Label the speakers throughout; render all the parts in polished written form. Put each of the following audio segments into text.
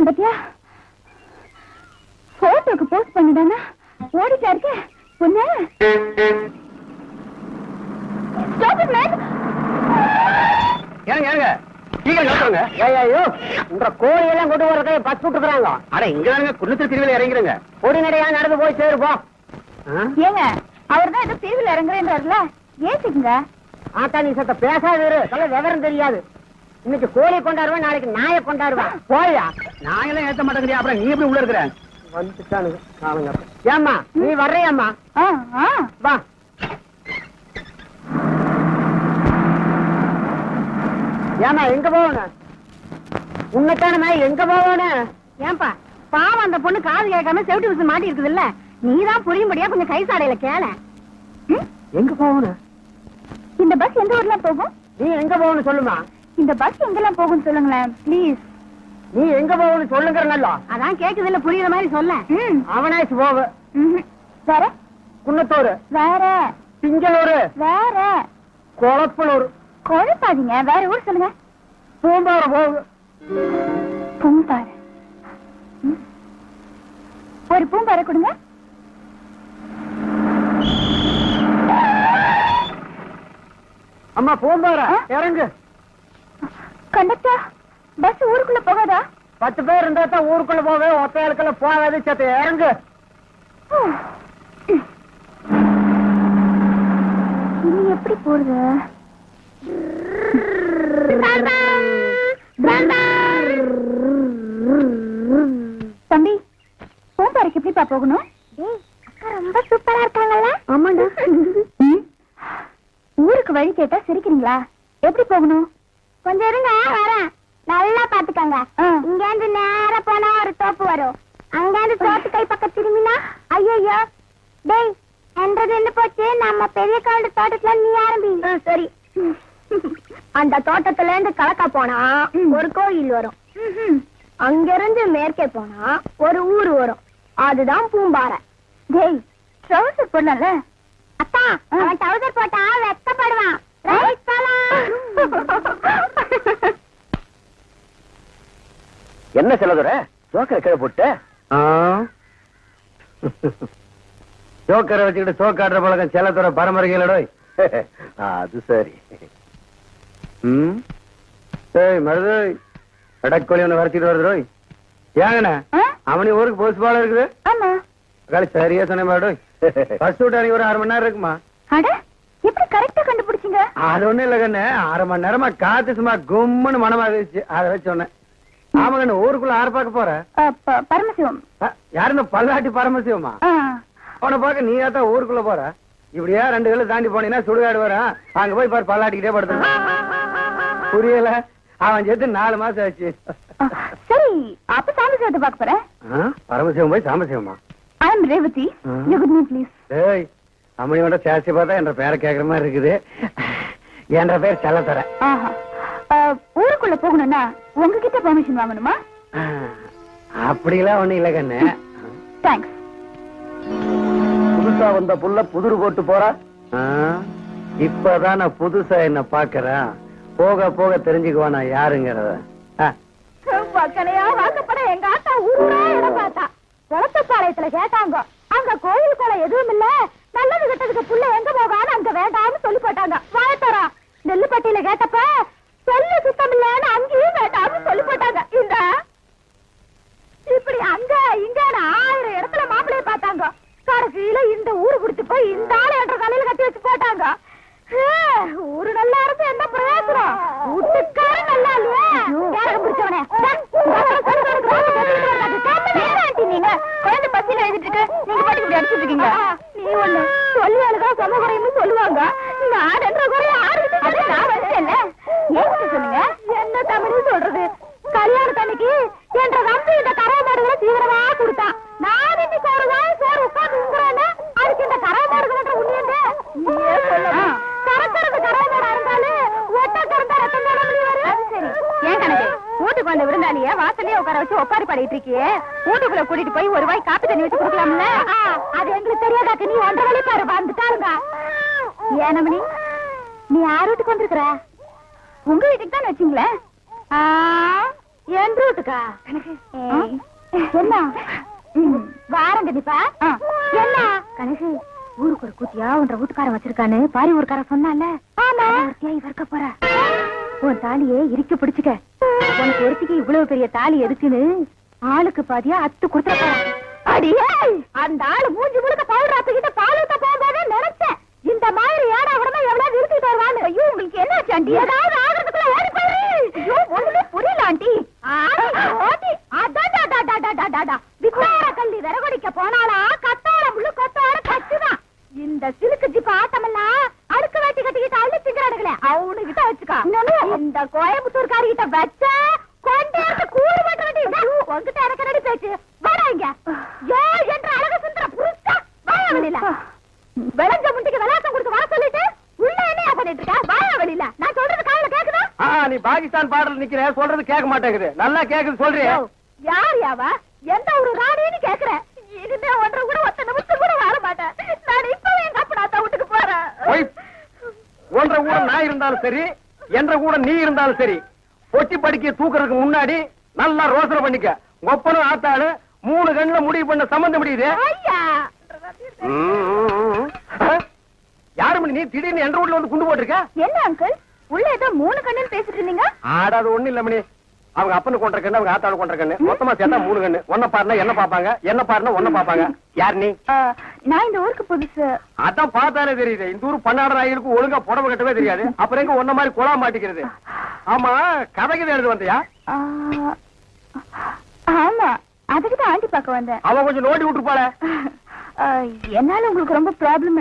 Speaker 1: அடிச்சேன் பத்தியா? போட்டோக்கு போஸ்ட் பண்ணிட்டானா ஓடிட்டா இருக்கு பொண்ணு.
Speaker 2: கோழியெல்லாம் கொண்டு வரதை பஸ் விட்டுக்கிறாங்க. அட இங்க குன்னத்தில் திருவிழா இறங்கிறங்க. ஒரு நடையா நடந்து போய் சேருப்போம்.
Speaker 1: ஏங்க அவர் தான் ஏதோ திருவிழா இறங்குறேன்றாருல, ஏசிக்குங்க.
Speaker 2: ஆத்தா நீ சத்த பேசாது சொல்ல விவரம் தெரியாது. இன்னைக்கு கோழி கொண்டாடுவேன், நாளைக்கு நாயை கொண்டாடுவேன். போயா நாயெல்லாம் ஏத்த மாட்டேங்கிறியா? அப்புறம் நீ எப்படி உள்ள இருக்கிற? வந்துட்டானுங்க காலங்க. ஏம்மா நீ வர்றியாம்மா? வா. ஏமா எங்க போகணும்? உன்னத்தானமா எங்க போகணும்?
Speaker 1: ஏன்பா பாவம் அந்த பொண்ணு காது கேட்காம செவிட்டு விசி மாட்டி இருக்குது இல்ல, நீதான் புரியும்படியா கொஞ்சம் கை சாடையில கேள.
Speaker 2: எங்க போகணும்?
Speaker 1: இந்த பஸ் எந்த ஊர்ல போகும்?
Speaker 2: நீ எங்க போகணும் சொல்லுமா.
Speaker 1: இந்த பஸ் எங்கெல்லாம் போகும் சொல்லுங்களேன் பிளீஸ்.
Speaker 2: நீ எங்க போகணும் சொல்லுங்கறனல்ல.
Speaker 1: அதான் கேக்குது இல்ல, புரியுற மாதிரி சொல்ல.
Speaker 2: அவனாச்சு போக.
Speaker 1: வேற
Speaker 2: குன்னத்தூர், வேற
Speaker 1: திங்களூர், வேற
Speaker 2: கொளப்பலூர்.
Speaker 1: குழப்பாதீங்க, வேற ஊர் சொல்லுங்க.
Speaker 2: பூம்பாறை போகு.
Speaker 1: பூம்பாறை, ஒரு பூம்பாறை கொடுங்க.
Speaker 2: அம்மா பூம்பாறை இறங்கு.
Speaker 1: கண்டக்டர் பஸ் ஊருக்குள்ள போகாதா?
Speaker 2: 10 பேர் இருந்தா தான் ஊருக்குள்ள போக, ஒத்தையாளுக்குள்ள போகாது. சத்த இறங்கு.
Speaker 1: இனி எப்படி போறது? தம்பி பூம்பாறைக்கு எப்படிப்பா போகணும்? ரொம்ப சூப்பரா இருக்காங்கல்ல? ஆமாண்டா. ஊருக்கு வழி கேட்டா சிரிக்கிறீங்களா? எப்படி போகணும்? கொஞ்சம் இருங்க வரேன். நல்லா பாத்துக்கங்க. இங்க இருந்து நேரா போனா ஒரு தோப்பு வரும். அங்க இருந்து தோப்பு கை பக்கம் திரும்பினா ஐயோ டேய் என்றது என்ன போச்சு, நம்ம பெரிய காடு தோட்டத்துல நீ ஆரம்பி. சரி. அந்த தோட்டத்துல இருந்து கலக்கா போனா ஒரு கோயில் வரும். அங்க இருந்து மேற்கே போனா ஒரு ஊர் வரும். அதுதான் பூம்பாறை. டேய் ட்ரவுசர் போடல. அத்தா அவன் ட்ரவுசர் போட்டா வெக்கப்படுவான்.
Speaker 2: என்ன செல்லதுற ஜோக்கரை கீழே போட்டு ஜோக்கரை வச்சுக்கிட்டு சோக்காடுற பழக்கம் செல்லத்துற பரம்பரைகளோட. அது சரி. மருது கடற்கோழி ஒண்ணு வரைச்சிட்டு வருது. ஏங்கண்ணா அவனி ஊருக்கு போஸ்ட் பாலம் இருக்குது. சரியா சொன்ன மாடோய். பஸ் விட்டு அன்னைக்கு ஒரு 6 மணி நேரம் இருக்குமா?
Speaker 1: எப்படி கரெக்டா கண்டுபிடிச்சீங்க?
Speaker 2: அது ஒண்ணும் இல்ல கண்ணு, 1/2 மணி நேரமா காத்து சும்மா கும்முன்னு மனமா இருந்துச்சு, அதை வச்சு சொன்னேன். ஆமா கண்ணு, ஊருக்குள்ள யார பாக்க போற?
Speaker 1: பரமசிவம்.
Speaker 2: யாருன்னு பல்லாட்டி பரமசிவமா? அவனை பாக்க நீ தான் ஊருக்குள்ள போற. இப்படியா 2 கிலோ தாண்டி போனீங்கன்னா சுடுகாடு வர, அங்க போய் பாரு பல்லாட்டிக்கிட்டே படுத்து. புரியல? அவன் சேர்த்து 4 மாசம் ஆச்சு.
Speaker 1: சரி அப்ப சாமசிவத்தை பாக்க போறேன்.
Speaker 2: பரமசிவம் போய் சாமசிவமா?
Speaker 1: I am Revathi. You good me please.
Speaker 2: ஏய் அம்மனியோட சேசி பார்த்தா என்ற பேரை கேக்குற மாதிரி இருக்குது. என்ற பேர் செல்லத்தர.
Speaker 1: ஊருக்குள்ள போகணும்னா உங்ககிட்ட பெர்மிஷன் வாங்கணுமா?
Speaker 2: அப்படிலாம் ஒண்ணும் இல்ல கண்ணு.
Speaker 1: தேங்க்ஸ்.
Speaker 2: புதுசா வந்த புள்ள புதுரு போட்டு போறா. இப்பதான் நான் புதுசா என்ன பாக்குறேன். போக போக தெரிஞ்சுக்குவானா யாருங்கிறத.
Speaker 1: மக்களையா வாக்கப்பட எங்க ஆத்தா ஊரா இடம் பார்த்தா குளத்துப்பாளையத்துல கேட்டாங்க. அங்க கோயில் குளம் எதுவும் இல்ல, நல்லது கிட்டதுக்கு புள்ள எங்க போகான்னு அங்க வேண்டாம்னு சொல்லி போட்டாங்க. வாயத்தோரா நெல்லுப்பட்டியில கேட்டப்ப சொல்லு சுத்தம் இல்லன்னு அங்கேயும் வேண்டாம்னு சொல்லி போட்டாங்க. இந்த இப்படி அங்க இங்க 1000 இடத்துல மாப்பிள்ளைய பார்த்தாங்க. கடைசியில இந்த ஊரு குடிச்சு போய் இந்த ஆளு என்ற தலையில கட்டி வச்சு போட்டாங்க. ஊரு நல்லா இருந்து என்ன பிரயோஜனம்? வீட்டுக்கார நல்லா இல்லையா? யாரும் பிடிச்சவனே நீங்க குழந்தை பசியில எழுதிட்டு இருக்கு, நீங்க பாட்டுக்கு இப்படி அடிச்சுட்டு இருக்கீங்க. நீ ஒண்ணு சொல்லியாளுதா சமகுறையும் சொல்லுவாங்க. நீங்க 6 குறைய 6 நான் வச்சேன்ல. ஏன் சொல்லுங்க என்ன தமிழ் சொல்றது? கல்யாணத்தன்னைக்கு என்ற நம்பி இந்த கராமாடுகளை தீவிரமா கொடுத்தான். நான் இன்னைக்கு ஒரு நாள் சோறு உட்காந்து உங்குறேன்னு அதுக்கு இந்த கராமாடுகள் உண்மையுண்டு நீயே சொல்லலாம். கறக்கிறது கராமாடா இருந்தாலும் ஒட்ட கறந்தா ரத்தம் தானே வெளியே வரும். சரி ஏன் கணக்கு வீட்டுக்கு வந்த விருந்தாளிய வாசலே உட்கார வச்சு ஒப்பாரி பாடிட்டு இருக்கியே, வீட்டுக்குள்ள கூட்டிட்டு போய் ஒரு வாய் காப்பி தண்ணி வச்சு கொடுக்கலாம்ல? அது எங்களுக்கு தெரியாதாக்கு நீ 1.5 வழி பாரு வந்துட்டாருங்க. ஏனமணி நீ யார் வீட்டுக்கு வந்திருக்கிற? உங்க வீட்டுக்கு தான் வச்சீங்களே. என் ரூட்டுக்கா என்ன வாரம் கண்டிப்பா என்ன கணக்கு ஊருக்கு ஒரு கூத்தியா உன்ற வீட்டுக்காரன் வச்சிருக்கானு பாரி ஊருக்கார சொன்னால இவர்க்க போற உன் தாலியே இறுக்கி பிடிச்சுக்க உனக்கு ஒருத்திக்கு இவ்வளவு பெரிய தாலி எதுக்குன்னு ஆளுக்கு பாதியா அத்து கொடுத்துற போற அடியே அந்த ஆளு மூஞ்சி முழுக்க பவுடர் ஆத்துக்கிட்ட பால் ஊத்த போகும்போதே நினைச்சேன் இந்த மாதிரி ஏடா உடனே எவ்வளவு நிறுத்திட்டு வருவான்னு. ஐயோ உங்களுக்கு என்ன ஆச்சு ஆண்டி? ஏதாவது ஆகிறதுக்குள்ள ஓடி போயிரு. ஐயோ ஒண்ணுமே புரியல ஆண்டி. ஓடி அடாடாடாடாடாடாடா விக்ரார கல்லி விறகொடிக்க போனாலா கத்தாழ முள்ளு கொத்தாழ கச்சுதான். இந்த சிலுக்கு ஜிப்பு ஆட்டமெல்லாம் அடுக்கு வேட்டி கட்டிக்கிட்டு அள்ளி திங்கிறானுங்களே அவனு கிட்ட வச்சுக்கா. இந்த கோயம்புத்தூர்காரி கிட்ட வச்ச கொண்டாந்து கூறு மட்டும் வேண்டி உங்ககிட்ட எனக்கு ரெடி பேச்சு வராங்க. ஏ என்ற அழகு சுந்தர புருஷா வாயா வெளியில. விளைஞ்ச முண்டிக்கு விளாசம் கொடுத்து வர சொல்லிட்டு உள்ள என்ன பண்ணிட்டு இருக்க? வாயா வெளியில. நான் சொல்றது காதுல கேக்குதா?
Speaker 2: நீ பாகிஸ்தான் பாடல் நிக்கிற சொல்றது கேட்க மாட்டேங்குது. நல்லா கேக்குது சொல்றியா?
Speaker 1: யார் யாவா? எந்த ஒரு ராணின்னு கேக்குறேன். இனிமே ஒன்றரை கூட ஒத்த நிமிஷம் கூட வாழ மாட்டேன். நான் இப்பவே எங்க அப்பா வீட்டுக்கு போறேன்.
Speaker 2: ஒன்றரை கூட நான் இருந்தாலும் சரி, என்ற கூட நீ இருந்தாலும் சரி, பொட்டி படிக்க தூக்குறதுக்கு முன்னாடி நல்லா ரோசனை பண்ணிக்க. ஒப்பனும் ஆத்தாளு 3 கண்ணுல முடிவு பண்ண சம்பந்தம் முடியுது. யாரு மணி நீ திடீர்னு என்ற வீட்டுல வந்து குண்டு போட்டிருக்க?
Speaker 1: என்ன அங்கிள் உள்ள ஏதோ 3 கண்ணுன்னு பேசிட்டு இருந்தீங்க?
Speaker 2: ஆடாது ஒண்ணு இல்ல மணி. அவங்க அப்பனு கொண்ட கண்ணு, அவங்க ஆத்தாளு கொண்ட கண்ணு, மொத்தமா சேர்த்தா 3 கண்ணு. ஒன்ன பாருனா என்ன பாப்பாங்க, என்ன பாருனா ஒன்ன பாப்பாங்க. யார் நீ?
Speaker 1: நான் இந்த ஊருக்கு புதுசு.
Speaker 2: அதான் பார்த்தாலே தெரியுது. இந்த ஊர் பன்னாடு நாய்களுக்கு ஒழுங்கா புடவை கட்டவே தெரியாது. அப்புறம் எங்க ஒன்ன மாதிரி குழா மாட்டிக்கிறது. ஆமா கதைக்கு எழுது வந்தியா?
Speaker 1: ஆமா அதுக்குதான் ஆண்டி பார்க்க வந்தேன்.
Speaker 2: அவன் கொஞ்சம் நோண்டி விட்டுருப்பாள.
Speaker 1: என்னால உங்களுக்கு ரொம்ப ப்ராப்ளம்.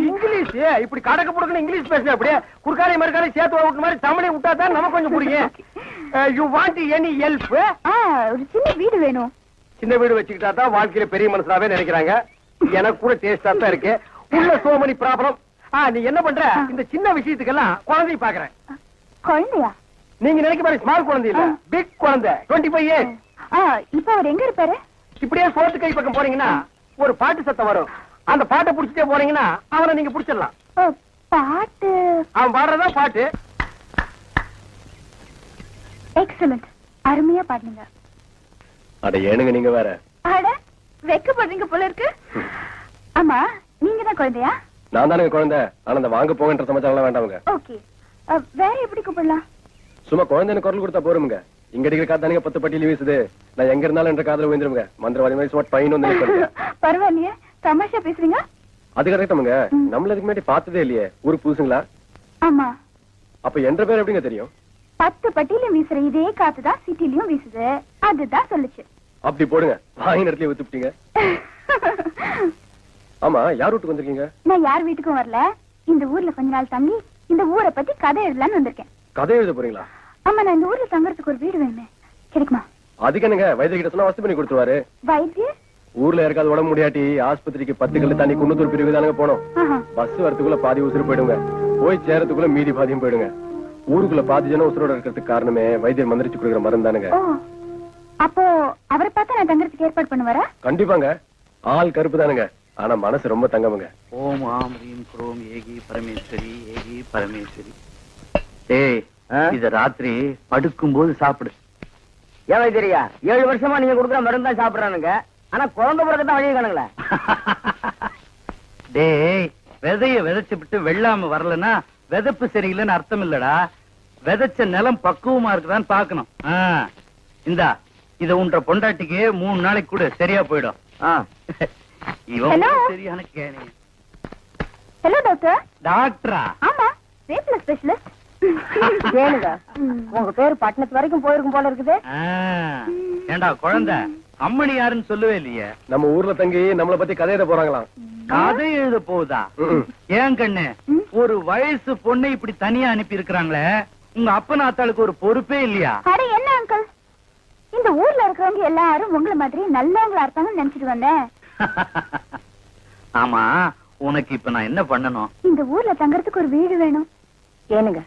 Speaker 2: இங்கிலீஷ் இப்படி கடக்க புடுக்கணும் இங்கிலீஷ் பேசுற அப்படியே குறுக்காரை மறுக்காரை சேர்த்து விட்டு மாதிரி தமிழை விட்டா தான் நமக்கு கொஞ்சம் புரியும். You want any help?
Speaker 1: ஒரு சின்ன வீடு வேணும்.
Speaker 2: சின்ன வீடு வச்சுக்கிட்டா தான் வாழ்க்கையில பெரிய மனுஷனாவே நினைக்கிறாங்க. எனக்கு கூட டேஸ்டா தான் இருக்கு. உள்ள சோமனி ப்ராப்ளம். நீ என்ன பண்ற? இந்த சின்ன விஷயத்துக்கெல்லாம் குழந்தை பாக்குறேன்.
Speaker 1: குழந்தையா?
Speaker 2: நீங்க நினைக்க மாதிரி ஸ்மால் குழந்தை இல்ல, பிக் குழந்தை. 25 years.
Speaker 1: இப்ப அவர் எங்க இருப்பாரு?
Speaker 2: இப்படியே சோத்து கை பக்கம் போறீங்கன்னா ஒரு பாட்டு சத்தம் வரும். அந்த பாட்டை புடிச்சிட்டே போறீங்கன்னா அவனை நீங்க புடிச்சிடலாம்.
Speaker 1: பாட்டு?
Speaker 2: அவன் பாடுறதா பாட்டு.
Speaker 1: எக்ஸலென்ட், அருமையா பாடுங்க.
Speaker 3: அட ஏனுங்க நீங்க வேற.
Speaker 1: அட வெக்கப்படுறீங்க போல இருக்கு. ஆமா நீங்க தான் குழந்தையா?
Speaker 3: நான் தானே குழந்தை. ஆனா அந்த வாங்க போகன்ற சமாச்சாரம் வேண்டாமுங்க.
Speaker 1: ஓகே, வேற எப்படி கூப்பிடலாம்?
Speaker 3: சும்மா குழந்தைன்னு குரல் கொடுத்தா போருமுங்க. இங்க அடிக்கிற காத்தானுங்க 10 பட்டியில வீசுது. நான் எங்க இருந்தாலும் என்ற காதல விழுந்துருங்க. மந்திரவாதி மாதிரி சும்மா பையன் வந்து
Speaker 1: பரவாயில்லையே, தமாஷா பேசுறீங்க.
Speaker 3: அது கரெக்டாமுங்க. நம்மள இதுக்கு முன்னாடி பார்த்ததே இல்லையே. ஊரு புதுசுங்களா?
Speaker 1: ஆமா.
Speaker 3: அப்ப என்ற பேர் எப்படிங்க தெரியும்?
Speaker 1: 10 பட்டியிலும் வீசுற இதே காத்துதான் சிட்டிலையும் வீசுது. அதுதான் சொல்லுச்சு.
Speaker 3: அப்படி போடுங்க. வாங்கி நேரத்துல வித்துட்டீங்க. ஆமா யார் வீட்டுக்கு வந்திருக்கீங்க?
Speaker 1: நான் யார் வீட்டுக்கும் வரல. இந்த ஊர்ல கொஞ்ச நாள் தங்கி இந்த ஊரை பத்தி கதை எழுதலான்னு வந்திருக்கேன்.
Speaker 3: கதை எழுத போறீங்களா?
Speaker 1: ஆமா, நான் இந்த ஊர்ல தங்கறதுக்கு ஒரு வீடு வேணுமே, கிடைக்குமா?
Speaker 3: அதுக்கு என்னங்க வைத்திய கிட்ட சொன்னா வசதி பண்ணி கொடுத்துருவாரு.
Speaker 1: வைத்திய?
Speaker 3: ஊர்ல யாருக்காவது உடம்பு முடியாட்டி ஆஸ்பத்திரிக்கு 10 கல்லு தண்ணி குன்னத்தூர் பிரிவு தானங்க போனோம். பஸ் வரத்துக்குள்ள பாதி உசுறு போயிடுங்க. போய் சேரத்துக்குள்ள மீதி பாதியும் போயிடுங்க. ஊருக்குள்ள பாதி ஜனம் உசுரோட இருக்கிறதுக்கு காரணமே வைத்தியர் மந்திரிச்சு கொடுக்குற மருந்து தானுங்க.
Speaker 1: அப்போ அவரை பார்த்தா நான் தங்கறதுக்கு ஏற்பாடு பண்ணுவாரா?
Speaker 3: கண்டிப்பாங்க. ஆள் கருப்பு தானுங்க, ஆனா மனசு ரொம்ப தங்கமுங்க.
Speaker 4: ஓம் ஆம் ரீம் குரோம் ஏகி பரமேஸ்வரி ஏகி பரமேஸ்வரி. ஏய், இத ராத்திரி படுக்கும் போது சாப்பிடு.
Speaker 2: ஏன் தெரியா? 7 வருஷமா நீங்க கொடுக்குற மருந்து தான் சாப்பிடுறானுங்க. ஆனா குழந்தை பிறகு தான் வழியை காணுங்களே.
Speaker 4: டேய், விதைய விதைச்சு விட்டு வெள்ளாம வரலன்னா விதப்பு சரியில்லைன்னு அர்த்தம் இல்லடா. விதைச்ச நிலம் பக்குவமா இருக்குதான்னு பாக்கணும். இந்தா இத உன்ற பொண்டாட்டிக்கு 3 நாளைக்கு கூட சரியா போயிடும். இவன் சரியான கேணி.
Speaker 1: Hello doctor.
Speaker 4: டாக்டரா?
Speaker 1: ஆமா, ரேப்ல ஸ்பெஷலிஸ்ட்.
Speaker 2: கேளுங்க, உங்க பேரு பட்டணத்து வரைக்கும் போயிருக்கும் போல இருக்குது.
Speaker 4: ஏண்டா குழந்தை, அம்மணி யாருன்னு சொல்லவே இல்லையே.
Speaker 3: நம்ம ஊர்ல தங்கி நம்மளை பத்தி கதை எழுத போறாங்களாம்.
Speaker 4: கதை எழுத போகுதா? ஏன் கண்ணு, ஒரு வயசு பொண்ணை இப்படி தனியா அனுப்பி இருக்கிறாங்களே, உங்க அப்பன் ஆத்தாளுக்கு ஒரு பொறுப்பே இல்லையா?
Speaker 1: அட என்ன அங்கிள், இந்த ஊர்ல இருக்கிறவங்க எல்லாரும் உங்களை மாதிரி நல்லவங்களா இருப்பாங்கன்னு நினைச்சிட்டு வந்தேன்.
Speaker 4: ஆமா, உனக்கு இப்ப நான் என்ன பண்ணணும்?
Speaker 1: இந்த ஊர்ல தங்கறதுக்கு ஒரு வீடு வேணும்.
Speaker 5: ஏனுங்க,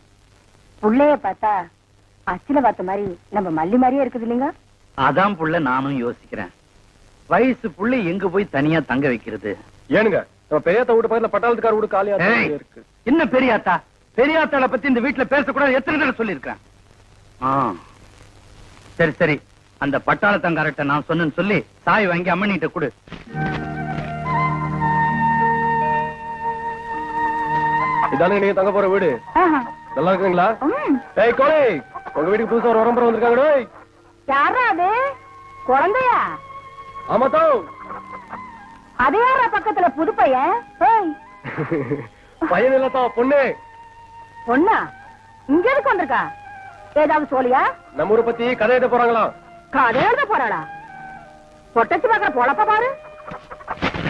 Speaker 5: புள்ளைய பார்த்தா அச்சில பார்த்த மாதிரி நம்ம மல்லி மாதிரியே இருக்குது இல்லைங்க?
Speaker 4: அதான் புள்ள நானும் யோசிக்கிறேன். வயசு புள்ள எங்க போய் தனியா தங்க வைக்கிறது?
Speaker 3: ஏனுங்க, நம்ம பெரியாத்தா வீட்டு பக்கத்துல பட்டாளத்துக்கார வீடு காலியா இருக்கு.
Speaker 4: என்ன பெரியாத்தா? பெரியாத்தாளை பத்தி இந்த வீட்டுல பேசக்கூடாது எத்தனை தடவை சொல்லியிருக்கேன். சரி சரி, அந்த பட்டாளத்தங்காரட்ட நான் சொன்னேன்னு சொல்லி சாய் வாங்கி அம்மனிட்ட கொடு.
Speaker 3: இதானுங்க நீங்க தங்க போற வீடு.
Speaker 1: ஆஹா.
Speaker 3: நல்லா இருக்குங்களா?
Speaker 1: ம்.
Speaker 3: ஏய் கோழி, உங்க வீட்டுக்கு புதுசா ஒரு உரம்பரம் வந்திருக்காங்க. டேய்.
Speaker 1: யாரா அது? குழந்தையா?
Speaker 3: ஆமா தோ.
Speaker 1: அது யாரா பக்கத்துல புது பையன்? ஏய்,
Speaker 3: பையன் இல்லத்தா, பொண்ணு.
Speaker 1: பொண்ணா? இங்க எதுக்கு வந்திருக்கா? ஏதாவது சோழியா?
Speaker 3: நம்ம ஊரை பத்தி கதை எழுத போறாங்களாம்.
Speaker 1: கதை எழுத போறாளா? பொட்டச்சு பாக்குற பொழப்ப பாரு.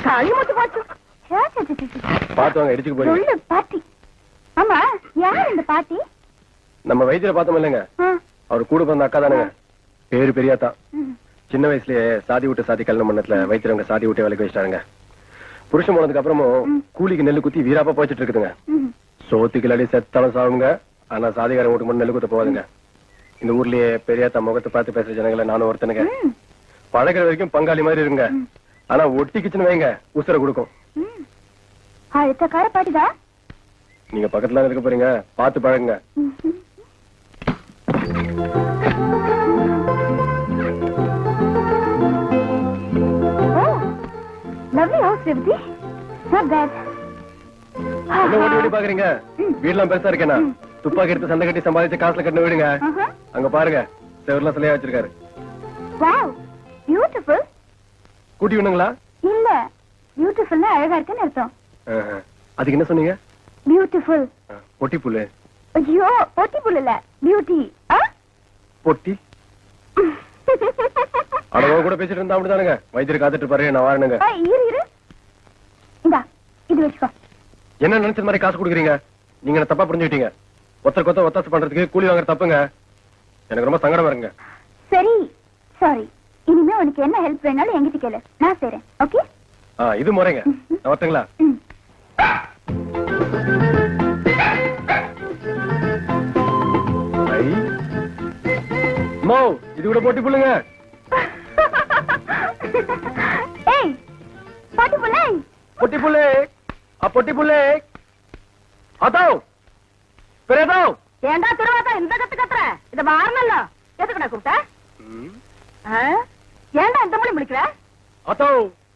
Speaker 1: களி முத்து போச்சு. சே, சே, சே, சே.
Speaker 3: பார்த்து வாங்க, இடிச்சுக்கு போறீங்க.
Speaker 1: சொல்லு பாட்டி. ஆமா, யார் இந்த பாட்டி?
Speaker 3: நம்ம வைத்தியரை பார்த்தோம் இல்லைங்க, அவர் கூட பிறந்த அக்கா தானுங்க. பேரு பெரியாத்தா. சின்ன வயசுலயே சாதி விட்டு சாதி கல்யாணம் பண்ணதுல வைத்தியரவங்க சாதி விட்டு வேலைக்கு வச்சிட்டாருங்க. புருஷன் போனதுக்கு அப்புறமும் கூலிக்கு நெல்லு குத்தி வீராப்பா போயிட்டு இருக்குதுங்க. சோத்துக்கு அடி செத்தாலும் சாவுங்க, ஆனா சாதிகாரம் வீட்டுக்கு மட்டும் நெல்லு குத்த போவாதுங்க. இந்த ஊர்லயே பெரியாத்தா முகத்தை பார்த்து பேசுற ஜனங்களை நானும் ஒருத்தனுங்க. பழகிற வரைக்கும் பங்காளி மாதிரி இருங்க, ஆனா ஒட்டிக்குச்சுன்னு வைங்க உசுர கொடுக்கும்.
Speaker 1: அழுத்தக்கார பாட்டிதான்.
Speaker 3: நீங்க பக்கத்துல இருக்க போறீங்க, பார்த்து பழகுங்க.
Speaker 1: Lovely house, Revati. Not bad.
Speaker 3: என்ன ஓடி ஓடி பாக்குறீங்க? வீடெல்லாம் பெருசா இருக்கேனா? துப்பாக்கி எடுத்து சண்டை கட்டி சம்பாதிச்சு காசுல கட்டின வீடுங்க. அங்க பாருங்க, செவர்லாம் சிலையா வச்சிருக்காரு.
Speaker 1: Wow, beautiful.
Speaker 3: கூட்டி விடுங்களா?
Speaker 1: இல்ல, பியூட்டிஃபுல்னா அழகா இருக்குன்னு அர்த்தம்.
Speaker 3: அதுக்கு என்ன சொன்னீங்க?
Speaker 1: பியூட்டிஃபுல்.
Speaker 3: பொட்டி புல்லு.
Speaker 1: ஐயோ, பொட்டி புல் இல்ல, பியூட்டி.
Speaker 3: பொட்டி அடவோ கூட பேசிட்டு இருந்தா அப்படிதானுங்க. வைத்தியர் காத்துட்டு பாரு, நான் வாரணுங்க.
Speaker 1: இரு இரு, இந்தா இது வச்சுக்கோ.
Speaker 3: என்ன நினைச்ச மாதிரி காசு கொடுக்குறீங்க? நீங்க என்ன தப்பா புரிஞ்சுக்கிட்டீங்க. ஒருத்தருக்கு ஒருத்தர் ஒத்தாசை பண்றதுக்கு கூலி வாங்குற தப்புங்க. எனக்கு ரொம்ப சங்கடமா இருக்குங்க.
Speaker 1: சரி, சாரி. இனிமே உனக்கு என்ன ஹெல்ப் வேணாலும் என்கிட்ட கேளு, நான் செய்றேன். ஓகே?
Speaker 3: இது முறைங்க. நான் வரட்டுங்களா? மோ, இது கூட போட்டி புள்ளுங்க.
Speaker 1: ஏய், பொட்டி புல்லை.
Speaker 3: பொட்டி புள்ளே, பொட்டி புள்ளே. அதோ பெரியதோ.
Speaker 1: ஏண்டா திருவாத்தா இந்த கத்துற? இத வாரனல்ல. எதுக்குடா கூப்பிட்ட? ஏண்டா இந்த மொழி முடிக்கிற?
Speaker 3: அதோ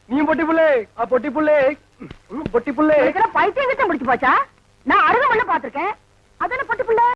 Speaker 3: நீ பொட்டி புள்ளே, பொட்டி புள்ளே. பொட்டி புள்ளே.
Speaker 1: பைத்தியம் கிட்ட முடிச்சு போச்சா? நான் அருகமல்ல பாத்திருக்கேன். அது என்ன பொட்டி புள்ள?